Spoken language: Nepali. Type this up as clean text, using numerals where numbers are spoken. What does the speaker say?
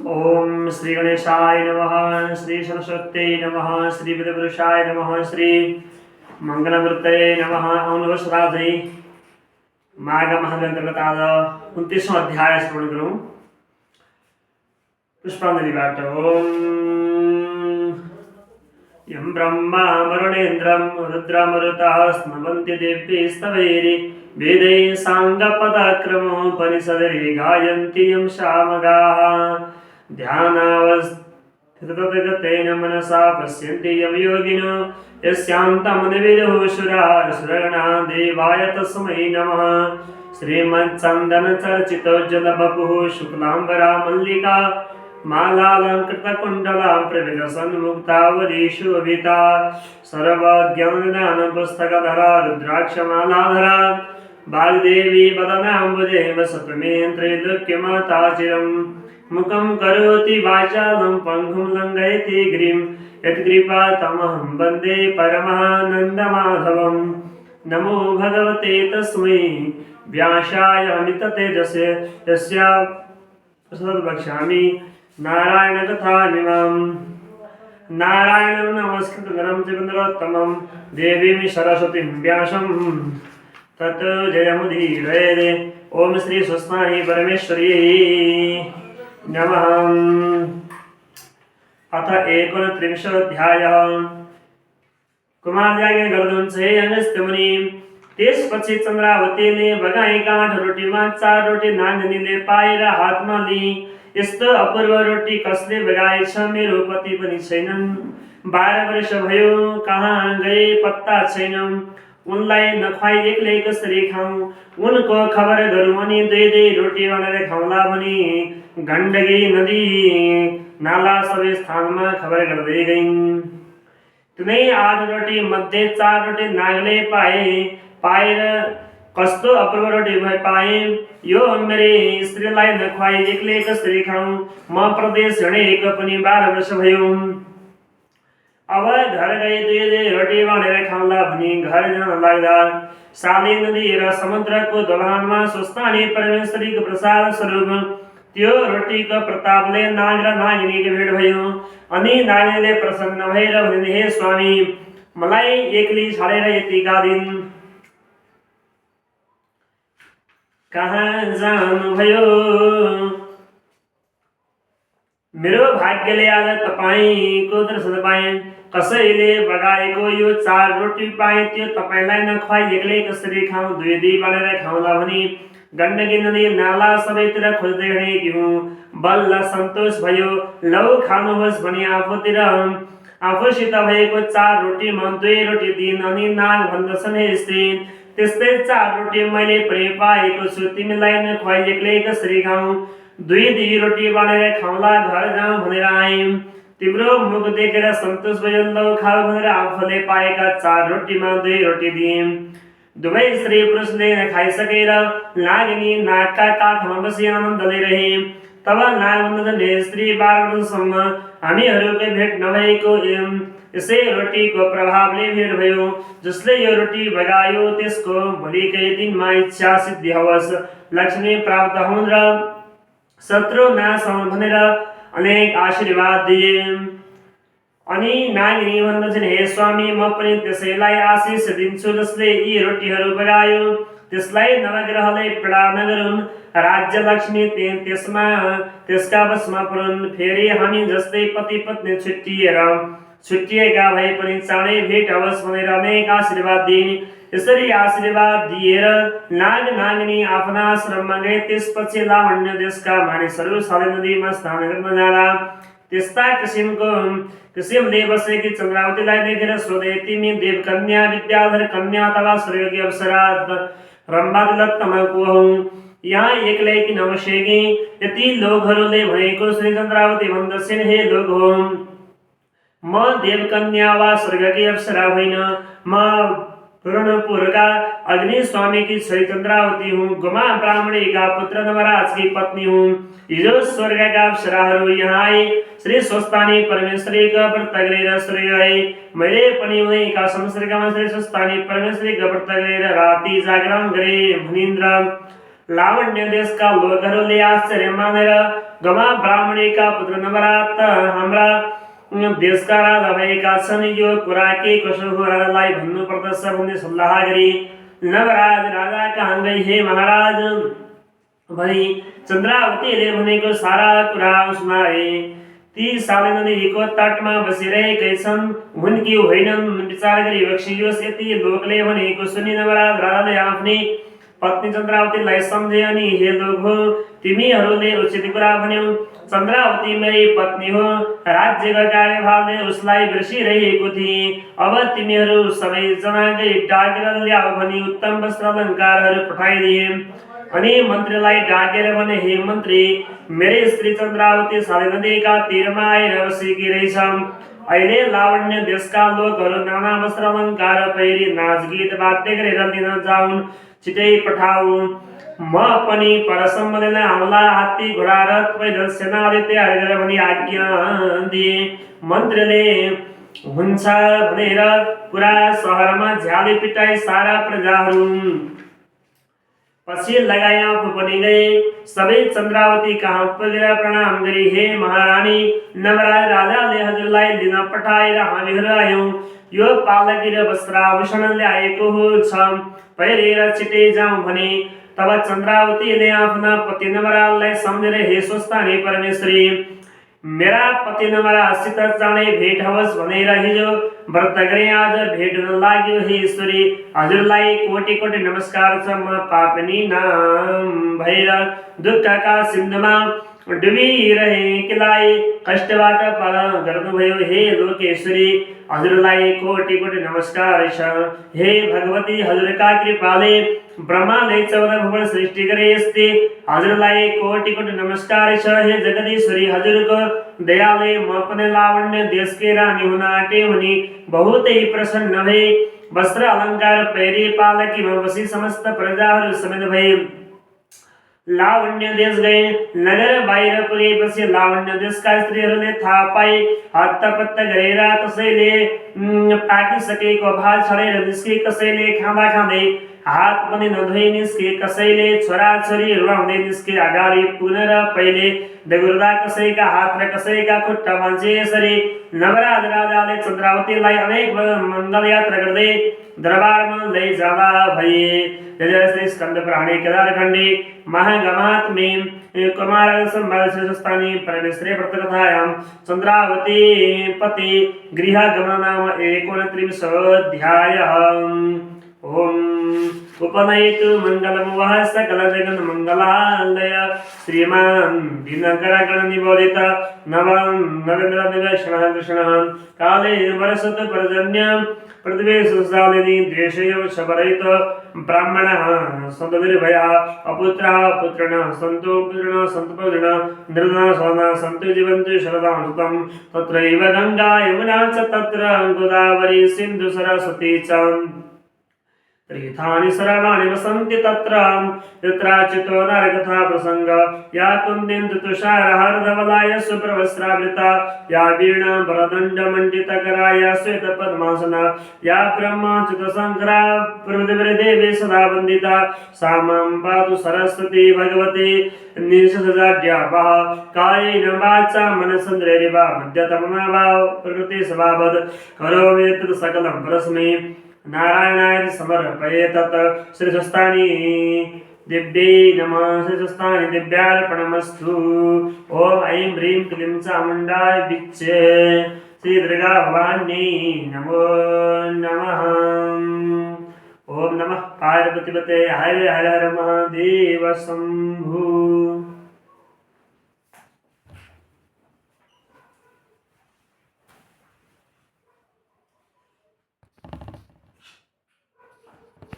ओम श्री गणेशाय नमः, श्री सरस्वत्यै नमः, श्री विदुपुरुषाय नमः, श्री मंगलमूर्तये नमः। ओम नमः श्राद्धै माघ महाग्रंथगत आज 29वां अध्याय श्रवण करूं। पुष्पांजलिबाट ओम यं ब्रह्मा वरुणेन्द्रं रुद्रमरुतः स्मवन्ति दिव्यैस्तवैः वेदैः साङ्गपदक्रमोपनिषदैः गायन्ति यं सामगाः ध्यानावस्थितगतेन मनसा पश्यन्ति यं योगिनो यस्यान्तमनविदुः सुराः सुरगणा देवाय तस्मै नमः। श्रीमच्चन्दनचर्चितोज्ज्वलवपुः शुक्लाम्बरा मल्लिका मालालङ्कृतकुण्डलां प्रविलसन्मुक्तावलीषुभिता सर्वज्ञानदानपुस्तकधरा रुद्राक्षमालाधरा वाग्देवी वदनाम्बुजे वसतु मे त्रैलोक्यमाता चिरम्। मुखं करोति वाचालं पङ्गुं लङ्घयति गिरिं यत्कृपातमहं वन्दे परमानन्दमाधवम्। नमो भगवते तस्मै व्यासाय अमिततेजसे यस्य वक्ष्यामि नारायणकथामिमाम्। नारायणं नमस्कृत्य नरं चैव नरोत्तमं देवीं सरस्वतीं व्यासं ततो जयमुदीरये। ओम श्री स्वस्नाहि परमेश्वर्यै नमः। अथ 29 कुमारयाज्ञ गर्दुंसे अगस्त्य मुनि। त्यसपछि चन्द्रावतीले बगाई काँठ रोटीमा 4 रोटी नागनीले पाएर हातमा लिई, यस्तो अपूर्व रोटी कसले बगाएछ, मेरो पति पनि छैनन्, 12 वर्ष भयो कहाँ गए पत्ता छैन, उनलाई नखुवाई एक्लै कसरी खाऊँ, उनको खबर गरौँ अनि 2 रोटी बनाएर खाउँला भनी गण्डकी नदी नाला सबै स्थानमा खबर गर्दै गइन्। तिनै 8 रोटी मध्ये 4 रोटी नागले पाएर कस्तो अपूर्व रोटी भए पाए, यो मेरी स्त्रीलाई नखुवाई एक्लै कसरी खाऊँ, म प्रदेश हिँडेको पनि 12 वर्ष भयो, अब घर गए 2 रोटी बाँडेर खाउँला भनी घर जान लाग्दा साली नदी र समुद्रको दोभानमा स्वस्थानी परमेश्वरीको प्रसाद स्वरूप त्यो रोटीको प्रतापले नाग र नागिनीको भेट भयो। अनि नागिनीले प्रसन्न भएर भनिन्, हे स्वामी, मलाई एक्लै छाडेर यतिका दिन कहाँ जानुभयो? मेरो भाग्यले आज तपाईको दर्शन पाएँ। कसैले बगाएको यो 4 रोटी पाएँ, त्यो तपाईलाई नखुवाई एक्लै कसरी खाऊँ, 2 बाँडेर खाउँला भनी गण्डकी नदी नाला सबैतिर खोज्दै हिँडेकी हुँ। बल्ल सन्तोष भयो, लौ खानुहोस् भनी आफूसित भएको 4 रोटीमा 2 रोटी दिइन्। अनि नाग भन्दछन्, हे स्त्री, त्यस्तै 4 रोटी मैले पनि पाएको छु, तिमीलाई नखुवाई एक्लै कसरी खाऊँ, 2 रोटी बाँडेर खाउँला, घर जाउँ भनेर आएँ। तिम्रो मुख देखेर सन्तोष भयो, लौ खाऊ भनेर आफूले पाएका 4 रोटीमा 2 रोटी दिए। दुवै स्त्री पुरुषले खाइसकेर नागिनी नागका काखमा बसी आनन्द लिइरहे। तब नाग भन्दछन्, हे स्त्री, 12 वर्षसम्म हामीहरूको भेट नभएको यसै रोटीको प्रभावले भेट भयो। जसले यो रोटी बगायो त्यसको भोलिकै दिनमा इच्छा सिद्धि होस्, लक्ष्मी प्राप्त हुन् र शत्रु नाश हुन् भनेर अनेक आशीर्वाद दिए। अनि नागिनी भन्दछन्, हे स्वामी, म पनि त्यसैलाई आशिष दिन्छु जसले यी रोटीहरू बगायो। त्यसलाई नवग्रहले पीडा नगरून्, राज्य लक्ष्मी त्यसका वशमा परुन्। फेरि हामी जस्तै पति पत्नी छुट्टिएका भए पनि चाँडै भेट होस् भनेर अनेक आशीर्वाद दिइन्। यसरी आशीर्वाद दिएर नाग नागिनी आफ्ना आश्रममा गए। त्यसपछि लावण्य देशका मानिसहरू साली नदीमा स्नान गर्न जाँदा त्यस्ता किसिमले बसेकी चन्द्रावतीलाई देखेर सोधे, तिमी देवकन्या, विद्याधर कन्या अथवा स्वर्गीय अप्सरा रम्भा तिलोत्तमा को हौ? यहाँ एक्लै किन बसेकी? यति लोकहरूले भनेको श्री चन्द्रावती भन्दछन्, हे लोक हो, म देवकन्या वा स्वर्गकी अप्सरा होइन, म पुरणपुरका अग्नि स्वामी की छोरी चन्द्रावती हूँ। गुमा ब्राह्मणी का पुत्र नवराज की पत्नी हूँ। हिजो स्वर्गका अप्सराहरू यहाँ आए, श्री स्वस्थानी परमेश्वरी का व्रत गरेर स्वर्ग गए। मैले पनि उनीका संसर्गमा श्री स्वस्थानी परमेश्वरी का व्रत गरेर राति जागरण गरे। मुनिन्द्र लावण्य देश का लोकहरूले आश्चर्य मानेर गमा ब्राह्मणी का पुत्र नवरात हाम्रा देशका राजा भएका छन्, यो कुरा के कसो हो राजालाई भन्नु पर्दछ भन्ने सल्लाह गरी नवराज राजा कहाँ गई हे महाराज भनी चन्द्रावतीले भनेको सारा कुरा सुनाए। ती साले नदीको तटमा बसिरहेकै छन्, हुन् कि होइनन् विचार गरी बक्सियोस्। यति लोकले भनेको सुनि नवराज राजाले आफ्नी पत्नी चन्द्रावतीलाई सम्झे अनि हे लोक हो, तिमीहरूले उचित कुरा भन्यौ। चन्द्रावती मेरी पत्नी हो, राज्यका कार्यभारले उसलाई बिर्सिरहेको थिए। अब तिमीहरू सबैजना गई डाकेर ल्याऊ भनी उत्तम वस्त्र अलङ्कारहरू पठाइदिए। अनि मन्त्रीलाई डाकेर भने हे मन्त्री, मेरी स्त्री चन्द्रावती साले नदीका तीरमा आएर बसेकी रहेछ। अहिले लावण्य देशका लोकहरू नाना वस्त्र अलङ्कार पहिरी नाच गीत वाद्य गरेर लिन जाउन्, छिटै पठाऊ। म पनि परसम्म लिन आउला। हात्ती घोडा रथ पैदल सेनाले तयार गरेर भनी आज्ञा दिए। मन्त्रीले हुन्छ भनेर पुरा सहरमा झ्याली पिटाई सारा प्रजाहरू पछि लगाए, आफू पनि गए। सबै चन्द्रावती कहाँ पुगेर प्रणाम गरी हे महारानी, नवराज राजाले हजुरलाई लिन पठाएर हामीहरू आयौं। यो पालकी र वस्त्राभूषण ल्याएको हो छ, पहिरेर छिटै जाउँ भने। तब चन्द्रावतीले आफ्ना पति नवराजलाई सम्झेर हे स्वस्थानी परमेश्वरी, मेरा पति नवराजसित चाँडै भेट होस् भनेर हिजो व्रत गरे, आज भेट हुन लाग्यो। हे ईश्वरी, हजुरलाई कोटि कोटि नमस्कार छ। म पापिनी नाम भएर दुःखका सिन्धुमा डुबिरहेकीलाई कष्टबाट पार गर्नुभयो। हे लोकेश्वरी, हजुरलाई कोटि कोटि नमस्कार छ। हे भगवती, हजुरका कृपाले ब्रह्माले 14 भुवन सृष्टि गरे, यस्तै हजुरलाई कोटि कोटि नमस्कार छ। हे जगदीश्वरी, हजुरको दयाले म पनि लावण्य देशकै रानी हुन आँटे हुनी बहुतै प्रसन्न भए। वस्त्र अलङ्कार पहिरी पालकीमा बसी समस्त प्रजाहरू समेत भए लावण्य देश गए। नगर बाहिर पुगेपछि लावण्य देशका स्त्रीहरूले थाहा पाए। हत्तपत्त गरेर कसैले पाकिसकेको भात छडेर निस्के, कसैले खाँदा खाँदै हात पनि नधोई निस्के, कसैले छोराछोरी रुवाउँदै निस्के। अगाडि पुगेर पहिले दगुर्दा कसैका हात र कसैका खुट्टा भाँचे। यसरी नवराज राजाले चन्द्रावतीलाई अनेक मङ्गल यात्रा गर्दै दरबारमा लैजाँदा भए। जय श्री स्कंद पुराणे केदारखण्डे महागमात्मे कुमार संवाद श्रेष्ठस्थानी परमेश्वरे व्रतकथायां चन्द्रावती पति गृहगमन नाम 29 ओम उपनयतु मंगलम वह सकल जगन मंगलालय श्रीमान दिनकरगण निबोधित नवं नरेंद्र निवेशनः कृष्णः काले वर्षतु पर्जन्य पृथ्वी सुसालिनी देशयो शबरहित ब्राह्मणः सन्ततिर्भया अपुत्रः पुत्रिणः सन्तु पुत्रिणः सन्तु पुत्रिणः निर्धनः सदनः सन्तु जीवन्तु शरदां सुतं तत्रैव गंगा यमुना च तत्र गोदावरी सिन्धु सरस्वती च तीर्थानि सर्वाणि वसन्ति तत्र यत्राचितो नरकथा प्रसंग या कुन्देन्दु तुषारहारधवलाय सुप्रवस्त्रावृता या वीणा वरदण्डमण्डितकरा या श्वेतपद्मासना या ब्रह्माच्युतशङ्करा प्रभृतिदेवी सदा वन्दिता सा मां पातु सरस्वती भगवती निःशेषजाड्यापः कायेन वाचा मनसेन्द्रियैर्वा मध्यतमना वा प्रकृतिस्वभावद् करोमि यत् सकलं परस्मै नारायणाय समर्पये। तत् श्रीस्वस्थानी दिव्यै नमः। श्रीस्वस्थानी दिव्यार्पणमस्तु। ओम ऐं ह्रीं क्लीं चामुण्डाय विच्चे श्री दुर्गा भवानी नमो नमः। ओम नमः पार्वतीपते हर हर हर महादेव शंभु।